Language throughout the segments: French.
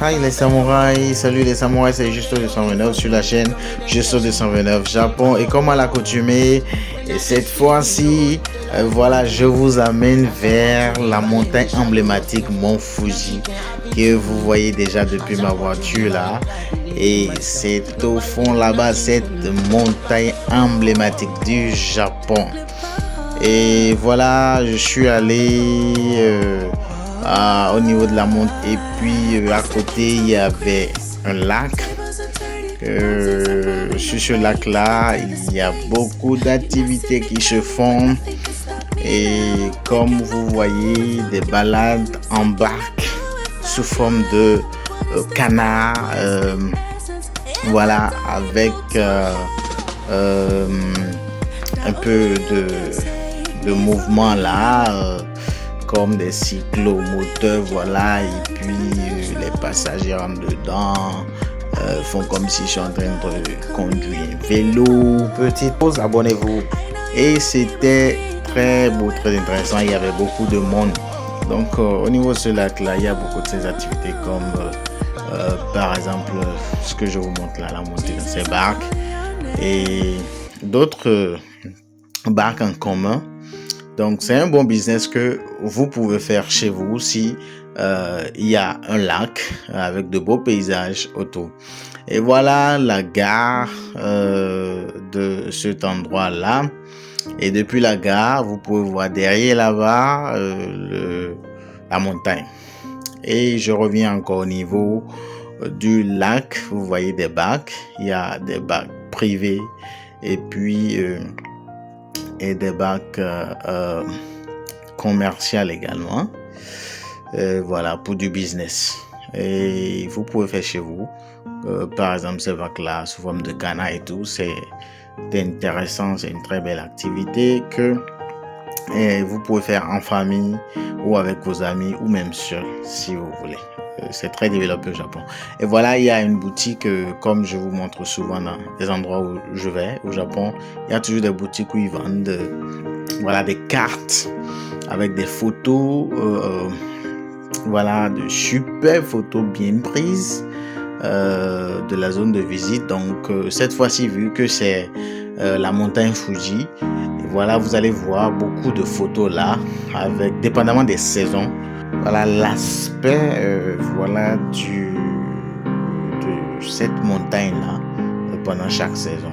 Hi les samouraïs, salut les samouraïs, c'est Justo 229 sur la chaîne Justo 229 Japon. Et comme à l'accoutumée, et cette fois-ci, voilà, je vous amène vers la montagne emblématique Mont Fuji que vous voyez déjà depuis ma voiture là. Et c'est au fond là-bas cette montagne emblématique du Japon. Et voilà, je suis allé au niveau de la montagne. Et puis à côté, il y avait un lac. Sur ce lac-là, il y a beaucoup d'activités qui se font. Et comme vous voyez, des balades en barque sous forme de canard. Voilà, avec un peu de mouvement là, comme des cyclomoteurs, voilà, et puis les passagers rentrent dedans, font comme si je suis en train de conduire un vélo. Petite pause, abonnez-vous. Et c'était très beau, très intéressant, il y avait beaucoup de monde. Donc au niveau de ce lac là, il y a beaucoup de ces activités comme par exemple ce que je vous montre là, la montée dans ces barques et d'autres barques en commun. Donc c'est un bon business que vous pouvez faire chez vous si il y a un lac avec de beaux paysages autour. Et voilà la gare de cet endroit là. Et depuis la gare, vous pouvez voir derrière là-bas la montagne. Et je reviens encore au niveau du lac. Vous voyez des bacs. Il y a des bacs privés et puis et des bacs commerciales également. Voilà, pour du business. Et vous pouvez faire chez vous. Par exemple, ces bacs-là sous forme de canard et tout. C'est intéressant. C'est une très belle activité que vous pouvez faire en famille ou avec vos amis ou même seul si vous voulez. C'est très développé au Japon. Et voilà, il y a une boutique, comme je vous montre souvent dans les endroits où je vais au Japon, il y a toujours des boutiques où ils vendent voilà, des cartes avec des photos, voilà, de super photos bien prises de la zone de visite. Donc cette fois-ci, vu que c'est la montagne Fuji, voilà, vous allez voir beaucoup de photos là, avec dépendamment des saisons. Voilà l'aspect voilà de cette montagne là pendant chaque saison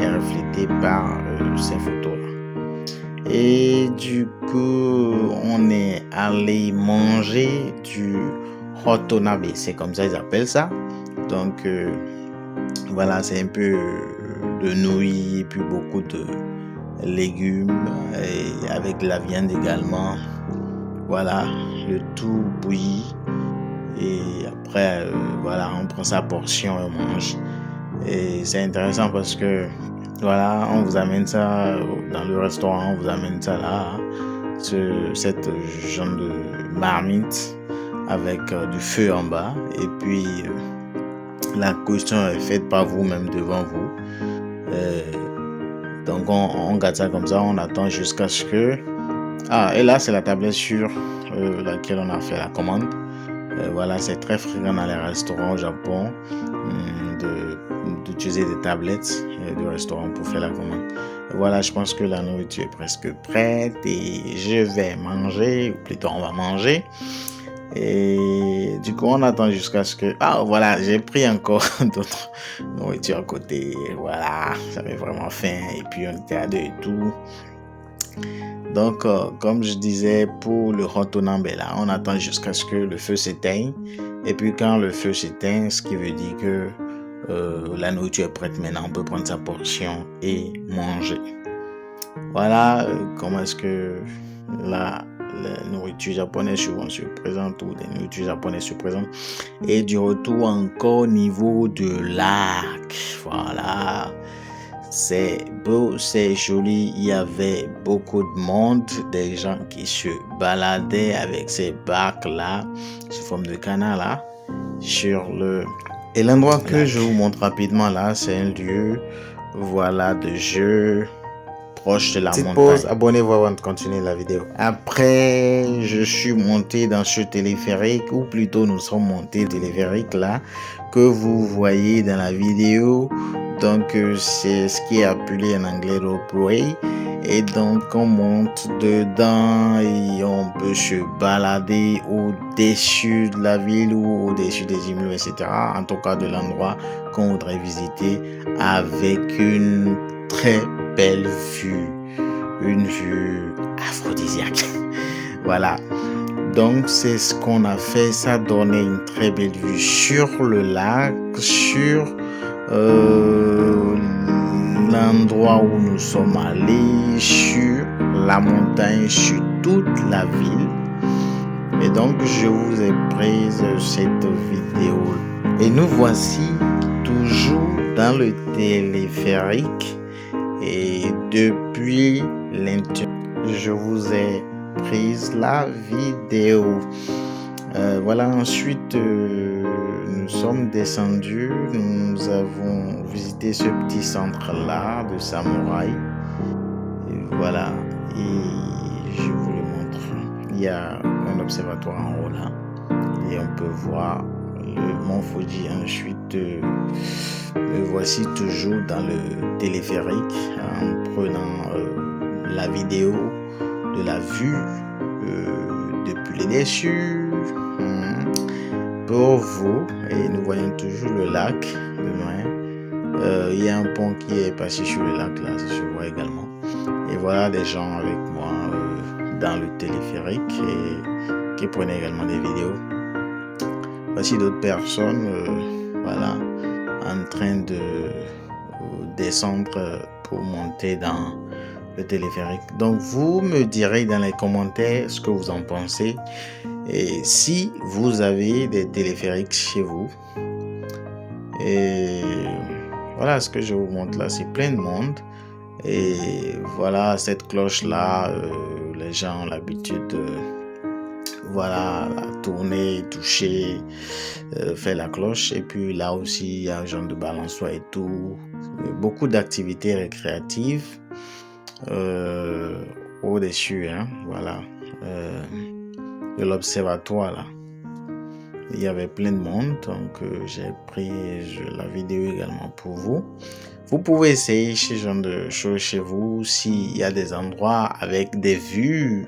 est reflété par ces photos là. Et du coup, on est allé manger du hotonabe, c'est comme ça ils appellent ça. Donc voilà, c'est un peu de nouilles et puis beaucoup de légumes et avec de la viande également. Voilà, le tout bouilli et après voilà, on prend sa portion et on mange. Et c'est intéressant parce que voilà, on vous amène ça dans le restaurant, on vous amène ça là, cette genre de marmite avec du feu en bas et puis la cuisson est faite par vous-même devant vous. Donc on garde ça comme ça, on attend jusqu'à ce que... Ah, et là c'est la tablette sur laquelle on a fait la commande. Voilà, c'est très fréquent dans les restaurants au Japon d'utiliser des tablettes de restaurant pour faire la commande. Voilà, je pense que la nourriture est presque prête et je vais manger, ou plutôt on va manger. Et du coup, on attend jusqu'à ce que... Ah, voilà, j'ai pris encore d'autres nourritures à côté. Voilà, j'avais vraiment faim. Et puis, on était à deux et tout. Donc, comme je disais, pour le hotonabe là, on attend jusqu'à ce que le feu s'éteigne. Et puis, quand le feu s'éteint, ce qui veut dire que la nourriture est prête maintenant, on peut prendre sa portion et manger. Voilà comment est-ce que la nourriture japonaise souvent se présente ou des nourritures japonaises se présentent. Et du retour encore au niveau de lac. Voilà. C'est beau, c'est joli. Il y avait beaucoup de monde, des gens qui se baladaient avec ces barques là, sous forme de canard là, sur le... Et l'endroit que je vous montre rapidement là, c'est un lieu, voilà, de jeu proche de la Petite montagne. pause, abonnez-vous avant de continuer la vidéo. Après, je suis monté dans ce téléphérique, ou plutôt nous sommes montés téléphérique là, que vous voyez dans la vidéo. Donc, c'est ce qui est appelé en anglais roadway. Et donc, on monte dedans et on peut se balader au-dessus de la ville ou au-dessus des immeubles, etc. En tout cas, de l'endroit qu'on voudrait visiter avec une très belle vue. Une vue aphrodisiaque. Voilà. Donc, c'est ce qu'on a fait. Ça donnait une très belle vue sur le lac, sur l'endroit où nous sommes allés, sur la montagne, sur toute la ville. Et donc, je vous ai pris cette vidéo. Et nous voici toujours dans le téléphérique. Et depuis l'intérieur, je vous ai prise la vidéo. Voilà, ensuite, nous sommes descendus. Nous avons visité ce petit centre-là de samouraï. Et voilà, et je vous le montre. Il y a un observatoire en haut là. Et on peut voir le mont Fuji. Ensuite, me voici toujours dans le téléphérique en prenant la vidéo de la vue depuis les dessus pour vous. Et nous voyons toujours le lac de loin. Il y a un pont qui est passé sur le lac là, ça se voit également. Et voilà des gens avec moi dans le téléphérique et qui prenaient également des vidéos. Voici d'autres personnes, voilà, en train de descendre pour monter dans le téléphérique. Donc, vous me direz dans les commentaires ce que vous en pensez et si vous avez des téléphériques chez vous. Et voilà ce que je vous montre là, c'est plein de monde. Et voilà cette cloche là, les gens ont l'habitude de voilà, tourner, toucher, faire la cloche. Et puis là aussi, il y a un genre de balançoire et tout. Beaucoup d'activités récréatives au-dessus, hein, voilà, de l'observatoire là. Il y avait plein de monde, donc j'ai pris la vidéo également pour vous. Vous pouvez essayer ce genre de choses chez vous s'il y a des endroits avec des vues.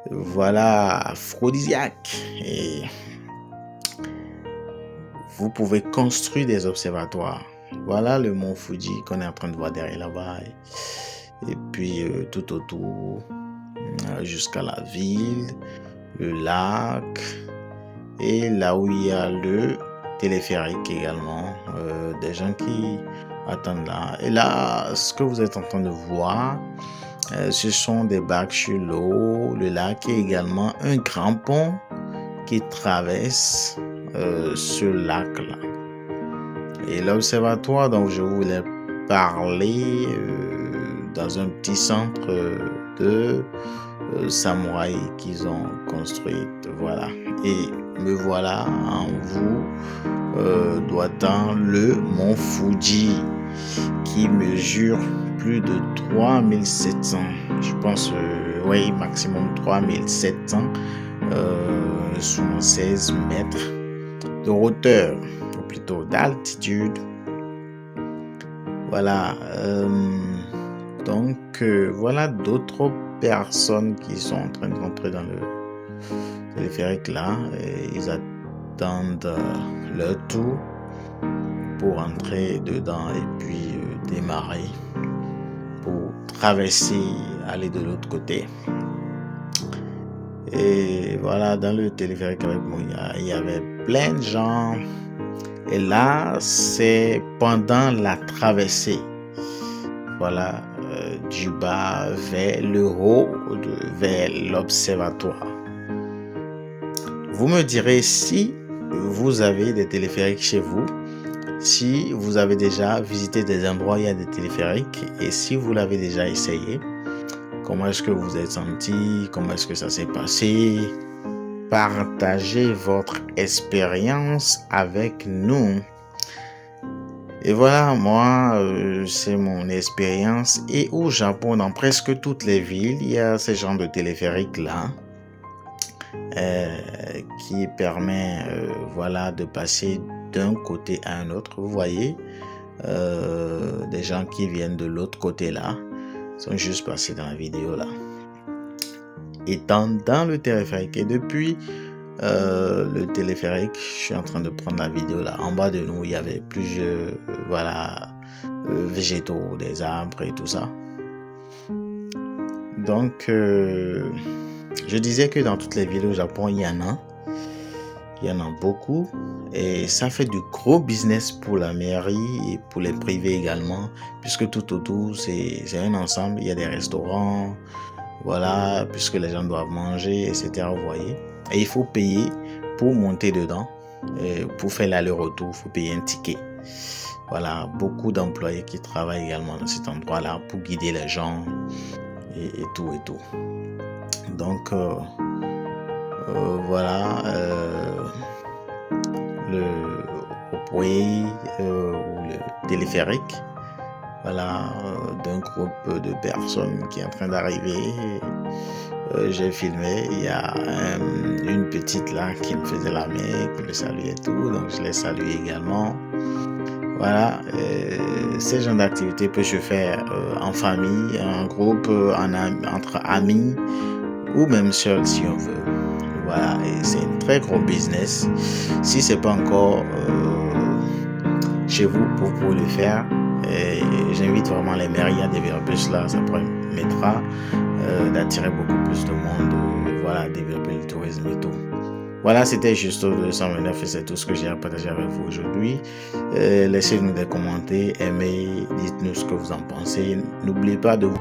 Voilà, aphrodisiaque. Et vous pouvez construire des observatoires. Voilà le mont Fuji qu'on est en train de voir derrière là-bas. Et puis tout autour, jusqu'à la ville, le lac. Et là où il y a le téléphérique également. Des gens qui attendent là. Et là, ce que vous êtes en train de voir, ce sont des barques sur l'eau, le lac et également un grand pont qui traverse ce lac-là. Et l'observatoire dont je voulais parler dans un petit centre de samouraï qu'ils ont construit. Voilà. Et me voilà en vous doigtant le mont Fuji qui mesure plus de 3700, je pense, oui, maximum 3700, 16 mètres de hauteur, ou plutôt d'altitude. Voilà, donc voilà d'autres personnes qui sont en train de rentrer dans le téléphérique là, et ils attendent leur tour pour entrer dedans et puis démarrer pour traverser, aller de l'autre côté. Et voilà, dans le téléphérique avec moi, il y avait plein de gens. Et là, c'est pendant la traversée. Voilà, du bas vers le haut, vers l'observatoire. Vous me direz si vous avez des téléphériques chez vous, si vous avez déjà visité des endroits où il y a des téléphériques et si vous l'avez déjà essayé. Comment est-ce que vous êtes senti? Comment est-ce que ça s'est passé? Partagez votre expérience avec nous. Et voilà, moi, c'est mon expérience. Et au Japon, dans presque toutes les villes, il y a ce genre de téléphérique-là qui permet voilà, de passer d'un côté à un autre. Vous voyez, des gens qui viennent de l'autre côté là sont juste passés dans la vidéo là. Étant dans le téléphérique, et depuis le téléphérique, je suis en train de prendre la vidéo là. En bas de nous, il y avait plusieurs voilà, végétaux, des arbres et tout ça. Donc, je disais que dans toutes les villes au Japon, il y en a beaucoup, et ça fait du gros business pour la mairie et pour les privés également, puisque tout autour, c'est un ensemble. Il y a des restaurants, voilà, puisque les gens doivent manger, etc. Vous voyez. Et il faut payer pour monter dedans. Et pour faire l'aller-retour, il faut payer un ticket. Voilà, beaucoup d'employés qui travaillent également dans cet endroit-là pour guider les gens et tout et tout. Donc, voilà, le Hopway ou le téléphérique. Voilà, d'un groupe de personnes qui est en train d'arriver. J'ai filmé, il y a une petite là qui me faisait la main, qui me saluait et tout, donc je l'ai salué également. Voilà, ces genres d'activités peut se faire en famille, en groupe, entre amis ou même seul si on veut. Voilà, et c'est un très gros business. Si c'est pas encore chez vous, vous pouvez le faire. Et j'invite vraiment les mairies à développer cela. Ça permettra d'attirer beaucoup plus de monde, voilà, développer le tourisme et tout. Voilà, c'était juste 229 et c'est tout ce que j'ai à partager avec vous aujourd'hui. Laissez-nous des commentaires, aimez, dites-nous ce que vous en pensez. N'oubliez pas de vous